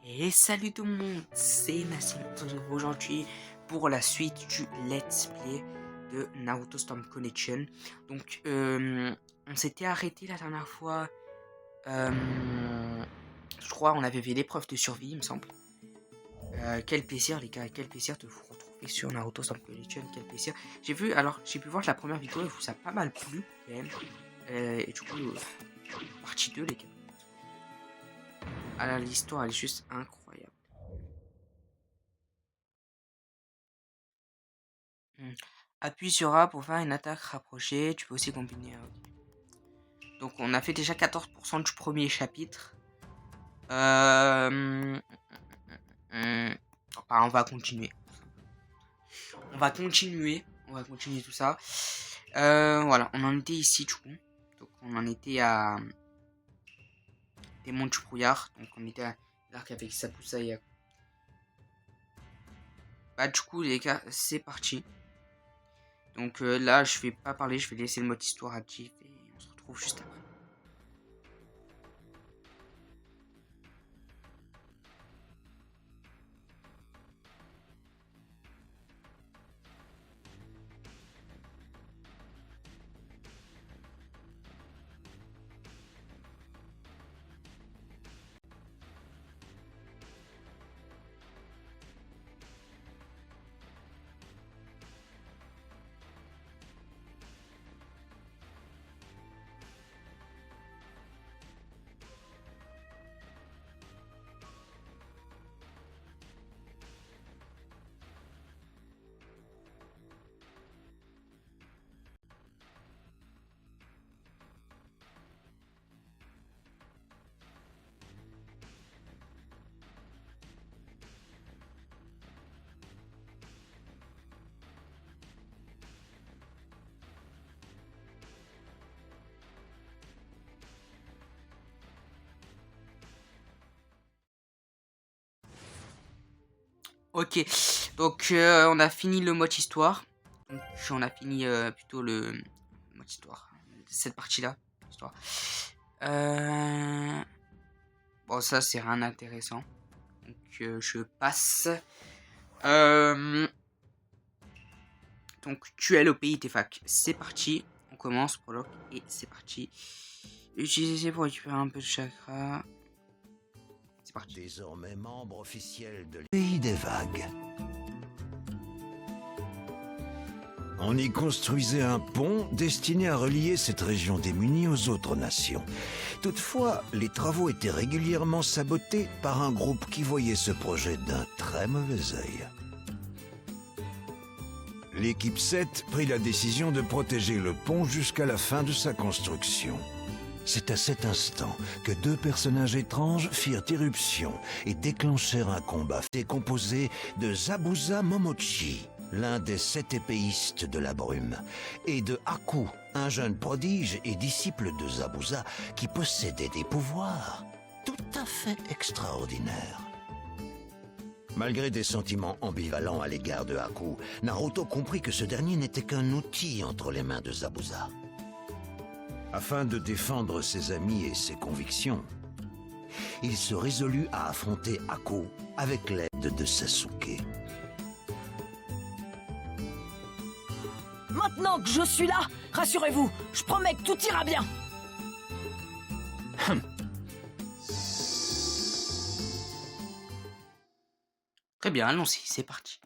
Et salut tout le monde, c'est Nassim. Aujourd'hui pour la suite du let's play de Naruto Storm Connection. Donc on s'était arrêté la dernière fois, je crois on avait fait l'épreuve de survie il me semble. Quel plaisir les gars, quel plaisir de vous retrouver sur Naruto Storm Connection, quel plaisir. J'ai pu voir la première vidéo et vous a pas mal plu quand même. Et du coup, partie 2 les gars. Ah, l'histoire elle est juste incroyable. Appuie sur A pour faire une attaque rapprochée. Tu peux aussi combiner. Donc on a fait déjà 14% du premier chapitre. On va continuer. On va continuer tout ça. Voilà, on en était ici du coup. Donc on en était à Démon du brouillard. Donc on était à l'arc avec Sakusa et bah du coup les gars, c'est parti. Donc là je vais pas parler, je vais laisser le mode histoire actif et on se retrouve juste après. Ok, donc on a fini le mode histoire. Donc on a fini plutôt le mode histoire. Cette partie-là. Histoire. Bon, ça c'est rien d'intéressant. Donc je passe. Donc duel au pays Tefak. C'est parti. On commence, prologue et c'est parti. Utilisez pour récupérer un peu de chakra. C'est parti. Désormais membre officiel de Pays des Vagues. On y construisait un pont destiné à relier cette région démunie aux autres nations. Toutefois, les travaux étaient régulièrement sabotés par un groupe qui voyait ce projet d'un très mauvais œil. L'équipe 7 prit la décision de protéger le pont jusqu'à la fin de sa construction. C'est à cet instant que deux personnages étranges firent irruption et déclenchèrent un combat composé de Zabuza Momochi, l'un des 7 épéistes de la brume, et de Haku, un jeune prodige et disciple de Zabuza qui possédait des pouvoirs tout à fait extraordinaires. Malgré des sentiments ambivalents à l'égard de Haku, Naruto comprit que ce dernier n'était qu'un outil entre les mains de Zabuza. Afin de défendre ses amis et ses convictions, il se résolut à affronter Haku avec l'aide de Sasuke. Maintenant que je suis là, rassurez-vous, je promets que tout ira bien. Très bien, allons-y, c'est parti.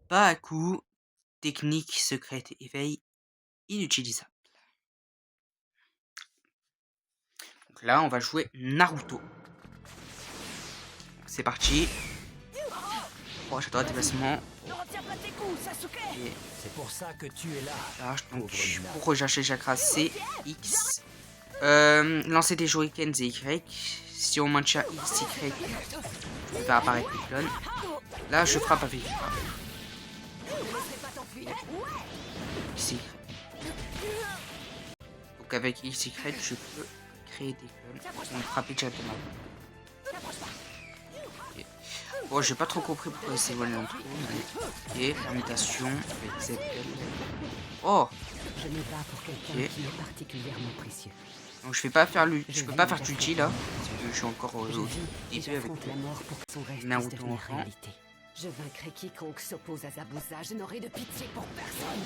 Bahaku, technique secrète éveil inutilisable. Donc là, on va jouer Naruto. C'est parti. Oh, j'adore le déplacement. Ne retire pas tes coups, Sasuke. C'est pour ça que tu es là. Donc, pour rechercher le chakra, c'est X. Lancer des shurikens et Y. Si on maintient X, Y, on va apparaître les clones. Là, je frappe avec Y. Y. Donc avec X, Y, je peux créer des clones. On frappe directement. Okay. Bon, j'ai pas trop compris pourquoi c'est éloigné en tout. Ok, permutation avec Z. Oh, Je me bats pour quelqu'un Ok. qui est particulièrement précieux. Donc je peux pas faire l'ulti là. Parce que je suis encore au Je vis et début avec j'affronte la mort pour que son rêve puisse Naruto devenir enfant. réalité. Je vaincrai quiconque s'oppose à Zabuza. Je n'aurai de pitié pour personne.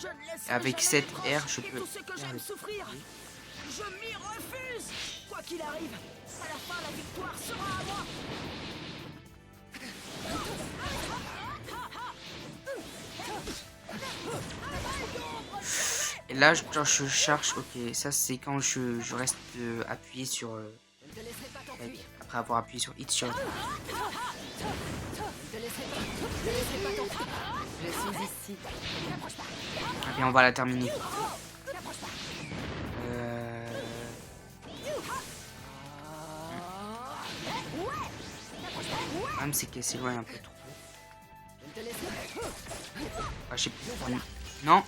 Je ne laisserai Avec jamais cette les R, proches je et peux tout ce que faire j'aime le- souffrir. Je m'y refuse. Quoi qu'il arrive, à la fin, la victoire sera à moi. Et là, quand je cherche, ok, ça c'est quand je reste appuyé sur. Je ne te laisserai pas t'enfuir. Après avoir appuyé sur Hit sur. Je ne te laisserai pas t'enfuir. Je suis ici. Et on va la terminer. Le problème c'est qu'elle s'éloigne un peu trop. Ah, je sais plus. Non.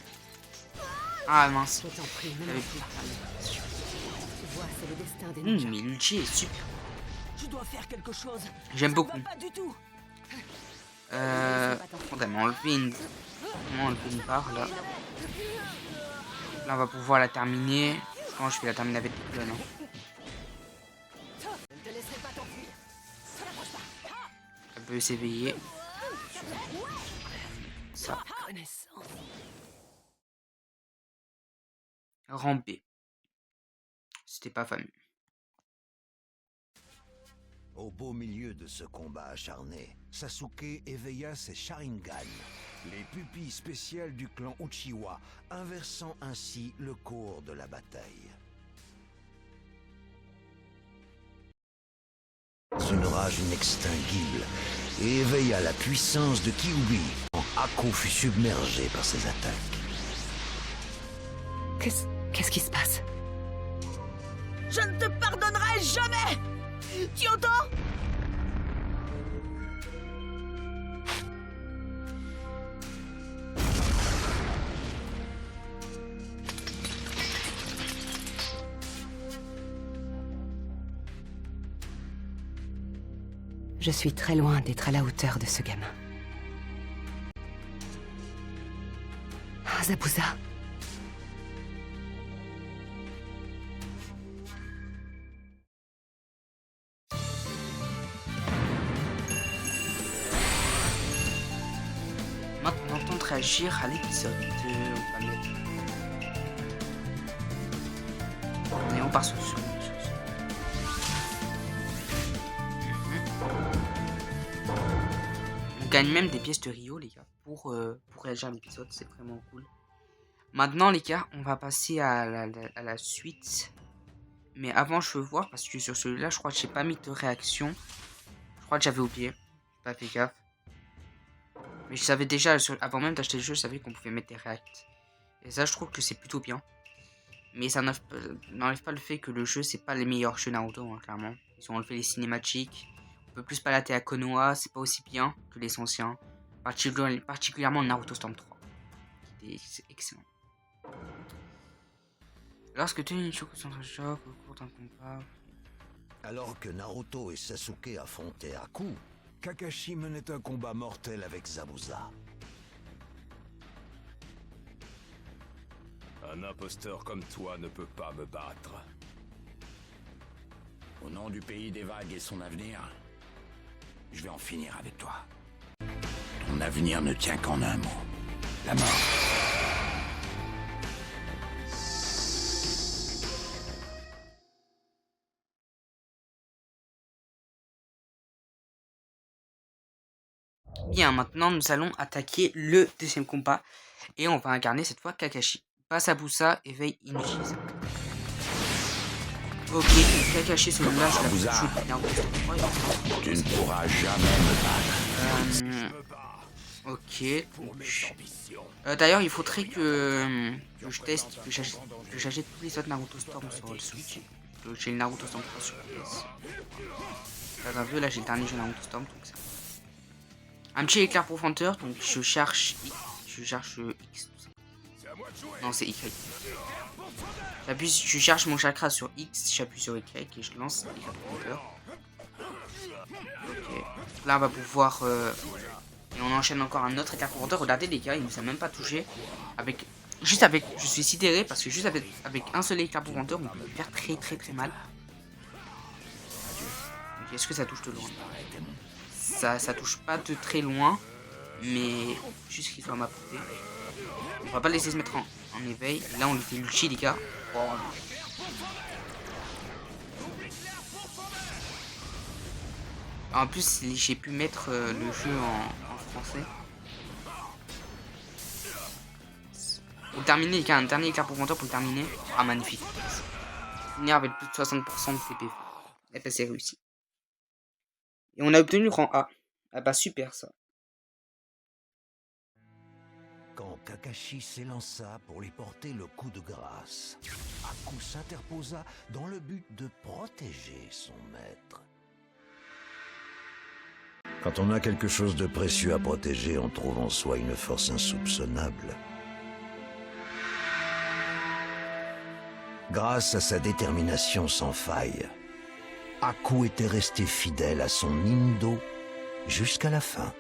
Ah mince. Je t'en prie, ne J'avais m'en plus. fais pas. Tu vois, c'est le destin des ninjas. Mais l'ulti est super. Je dois faire quelque chose. J'aime Ça beaucoup. ne va pas du tout. On va m'enlever une barre là. Là on va pouvoir la terminer. Quand je vais la terminer avec des clones. Hein. Je ne te laisserai pas t'enfuir. Elle peut s'éveiller. Ça. Connaissance. Ramper. C'était pas fameux. Au beau milieu de ce combat acharné, Sasuke éveilla ses Sharingan, les pupilles spéciales du clan Uchiwa, inversant ainsi le cours de la bataille. Une rage inextinguible et éveilla la puissance de Kyuubi. Akko fut submergé par ses attaques. Qu'est-ce qui se passe? Je ne te pardonnerai jamais! Tu entends? Je suis très loin d'être à la hauteur de ce gamin. Ah, Zabuza. Maintenant, temps de réagir à l'épisode. On va mettre. Et on part sur. On gagne même des pièces de Rio, les gars, pour réagir à l'épisode. C'est vraiment cool. Maintenant, les gars, on va passer à la suite. Mais avant, je veux voir, parce que sur celui-là, je crois que j'ai pas mis de réaction. Je crois que j'avais oublié. Pas fait gaffe. Mais je savais déjà, avant même d'acheter le jeu, je savais qu'on pouvait mettre des reacts. Et ça, je trouve que c'est plutôt bien. Mais ça n'enlève pas le fait que le jeu, c'est pas les meilleurs jeux Naruto, hein, clairement. Ils ont enlevé les cinématiques. On peut plus palater à Konoha, c'est pas aussi bien que les anciens. Particulièrement Naruto Storm 3. C'est excellent. Lorsque tu es une choc au cours d'un combat. Alors que Naruto et Sasuke affrontaient Aku, Kakashi menait un combat mortel avec Zabuza. Un imposteur comme toi ne peut pas me battre. Au nom du pays des vagues et son avenir, je vais en finir avec toi. Ton avenir ne tient qu'en un mot. La mort. Bien, maintenant nous allons attaquer le deuxième combat. Et on va incarner cette fois Kakashi. Passe à Busa, éveille Inushi. Ok, Kakashi c'est le là, je l'ai joué depuis Naruto Storm 3. Tu ne pourras jamais me battre. Ok. Pour mes ambitions. D'ailleurs, il faudrait que je teste, que j'achète tous les autres Naruto Storm sur le Switch. J'ai le Naruto Storm 3 sur PS. T'as vu, là j'ai le dernier jeu Naruto Storm, donc ça. Un petit éclair profondeur, donc je cherche X. Non, c'est Y. Je cherche mon chakra sur X, j'appuie sur Y et je lance l'éclair profondeur. Ok. Là, on va pouvoir. Et on enchaîne encore un autre éclair profondeur. Regardez, les gars, il nous a même pas touché. Avec je suis sidéré parce que juste avec un seul éclair-pour-venteur, on peut lui faire très mal. Donc, est-ce que ça touche de loin? Ça touche pas de très loin, mais juste qu'il soit à ma portée. On va pas le laisser se mettre en éveil. Et là, on lui fait l'ulti, les gars. Oh. En plus, j'ai pu mettre le jeu en français. Pour terminer, il y a un dernier éclair pour venteur pour le terminer. Ah, magnifique. Finir avec plus de 60% de TP. Et ben, c'est réussi. Et on a obtenu le rang A. Ah bah super ça. Quand Kakashi s'élança pour lui porter le coup de grâce, Aku s'interposa dans le but de protéger son maître. Quand on a quelque chose de précieux à protéger, on trouve en soi une force insoupçonnable. Grâce à sa détermination sans faille, Aku était resté fidèle à son Nindo jusqu'à la fin.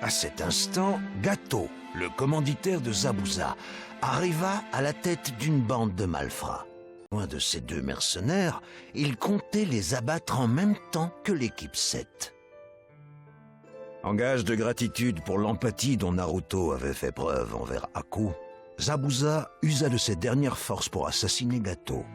À cet instant, Gato, le commanditaire de Zabuza, arriva à la tête d'une bande de malfrats. Loin de ces deux mercenaires, il comptait les abattre en même temps que l'équipe 7. En gage de gratitude pour l'empathie dont Naruto avait fait preuve envers Aku, Zabuza usa de ses dernières forces pour assassiner Gato.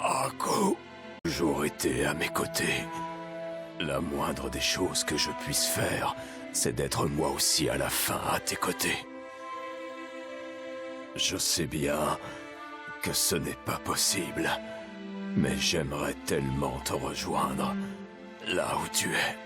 Aku, toujours été à mes côtés. La moindre des choses que je puisse faire, c'est d'être moi aussi à la fin à tes côtés. Je sais bien que ce n'est pas possible, mais j'aimerais tellement te rejoindre là où tu es.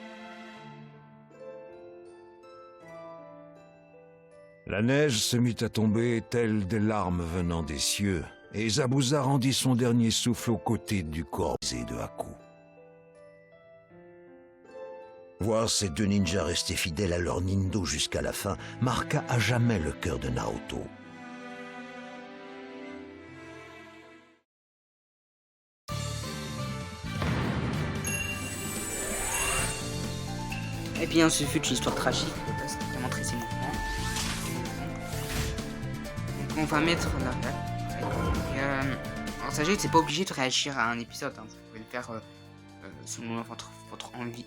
La neige se mit à tomber telle des larmes venant des cieux, et Zabuza rendit son dernier souffle aux côtés du corps brisé de Aku. Voir ces deux ninjas rester fidèles à leur Nindo jusqu'à la fin marqua à jamais le cœur de Naruto. Et bien, ce fut une histoire tragique. C'était vraiment très émouvant. Donc, on va mettre la réaction. Alors, sachez que c'est pas obligé de réagir à un épisode. Hein. Vous pouvez le faire selon votre envie.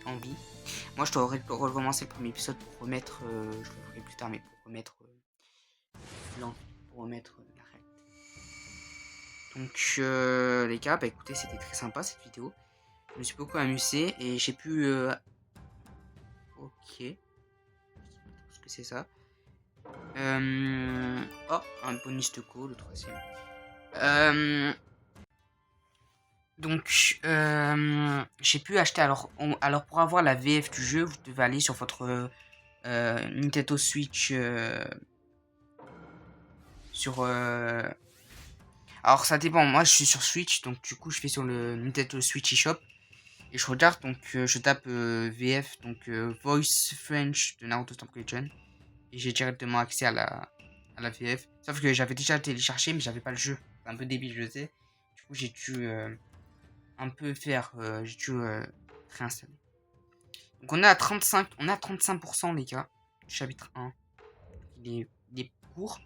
Moi, je dois recommencer le premier épisode pour remettre. Je le ferai plus tard, mais pour remettre. Pour remettre la règle. Donc, les gars, bah écoutez, c'était très sympa cette vidéo. Je me suis beaucoup amusé et j'ai pu. Ok. Je sais pas ce que c'est ça. Oh, un bonus de co, le troisième. Donc, j'ai pu acheter. Alors, pour avoir la VF du jeu, vous devez aller sur votre Nintendo Switch. Alors, ça dépend. Moi, je suis sur Switch, donc du coup, je vais sur le Nintendo Switch eShop. Et je regarde, donc je tape VF, donc Voice French de Naruto Stamp Legend. Et j'ai directement accès à la VF. Sauf que j'avais déjà téléchargé, mais j'avais pas le jeu. C'est un peu débile, je sais. Du coup, j'ai dû un peu faire. J'ai dû réinstaller. Donc on est à 35%, les gars, du chapitre 1. Il est court.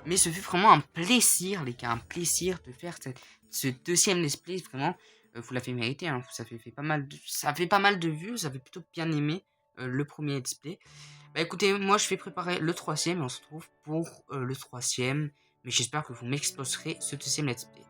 Mais ce fut vraiment un plaisir, les gars. Un plaisir de faire ce deuxième let's play. Vraiment. Vous l'avez mérité, hein. Ça fait pas mal de vues, vous avez plutôt bien aimé le premier let's play. Bah écoutez, moi je vais préparer le troisième et on se retrouve pour le troisième. Mais j'espère que vous m'exposerez ce deuxième let's play.